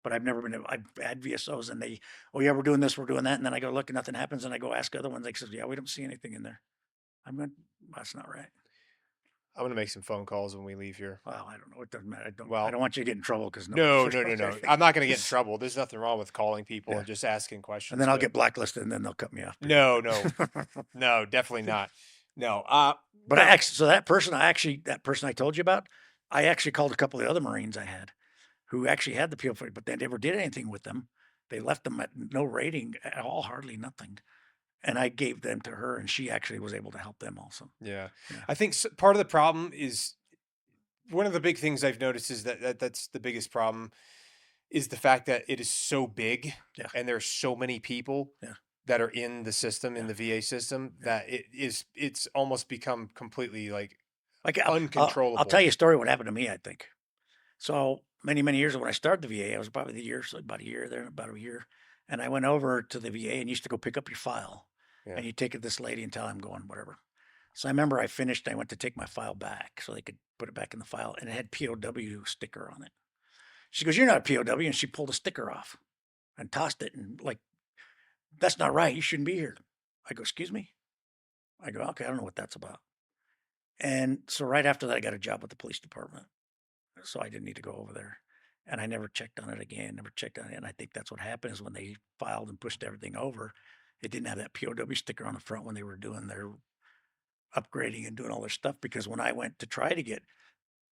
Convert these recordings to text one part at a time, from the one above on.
but I've never been. I've had VSOs, and they, oh yeah, we're doing this, we're doing that, and then I go look and nothing happens, and I go ask other ones. They says, yeah, we don't see anything in there. I'm going, that's not right. I'm gonna make some phone calls when we leave here. Well, I don't know. It doesn't matter. I Well, don't want you to get in trouble because no, no, there's no, no no, such no. thing. I'm not gonna get in trouble. There's nothing wrong with calling people Yeah, and just asking and questions, then I'll but get blacklisted, and then they'll cut me off because no, of no, it. no, definitely not. No. But Now, so that person I told you about, I actually called a couple of the other Marines I had who actually had the PO40, but they never did anything with them. They left them at no rating at all, hardly nothing. And I gave them to her, and she actually was able to help them also. yeah, Yeah, I think part of the problem is one of the big things I've noticed is that's the biggest problem is the fact that it is so big yeah, and there's so many people yeah, that are in the system, in yeah, the VA system, yeah. that it's almost become completely like Like I'll tell uncontrollable. you a story. What happened to me? I think so. Many years ago, when I started the VA, I was probably about a year there, about a year, and I went over to the VA and used to go pick up your file, Yeah. and you take it to this lady and tell her I'm going whatever. So I remember I finished. I went to take my file back so they could put it back in the file, and it had POW sticker on it. She goes, "You're not a POW," and she pulled a sticker off and tossed it, and like, that's not right. You shouldn't be here. I go, "Excuse me." I go, "Okay, I don't know what that's about." And so right after that, I got a job with the police department, so I didn't need to go over there. And I never checked on it again. Never checked on it. And I think that's what happened is when they filed and pushed everything over, it didn't have that POW sticker on the front when they were doing their upgrading and doing all their stuff. Because when I went to try to get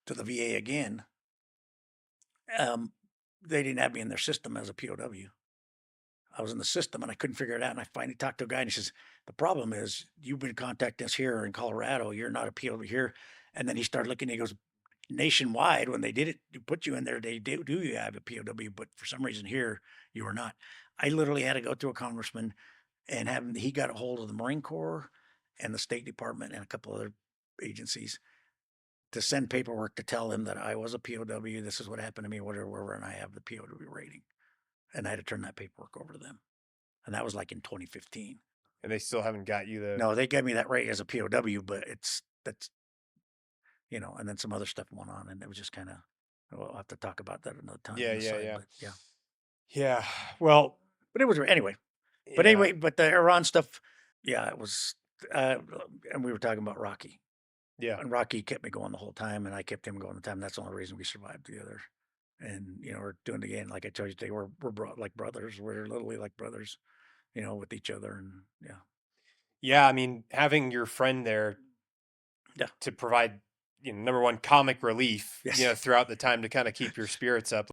to the VA again, um, they didn't have me in their system as a POW. I was in the system and I couldn't figure it out. And I finally talked to a guy and he says, "The problem is you've been contacting us here in Colorado. You're not a POW here." And then he started looking, he goes, nationwide, when they did it, to put you in there, they do you have a POW, but for some reason here you are not. I literally had to go through a congressman and have him, he got a hold of the Marine Corps and the State Department and a couple other agencies to send paperwork to tell them that I was a POW. This is what happened to me, whatever, whatever, and I have the POW rating. And I had to turn that paperwork over to them. And that was like in 2015. And they still haven't got you the No, they gave me that rate as a POW, but that's, and then some other stuff went on, and it was just kind of, we'll have to talk about that another time yeah, on the yeah, side, yeah. but yeah. Yeah. Well, But it was anyway. But yeah. anyway, but the Iran stuff, yeah, it was. Uh, and we were talking about Rocky, Yeah. and Rocky kept me going the whole time, and I kept him going the time. That's the only reason we survived together. And we're doing it again. Like I told you today, like brothers. We're literally like brothers, with each other, and yeah, Yeah, I mean, having your friend there yeah, to provide, number one, comic relief, yes. throughout the time to kind of keep your spirits up.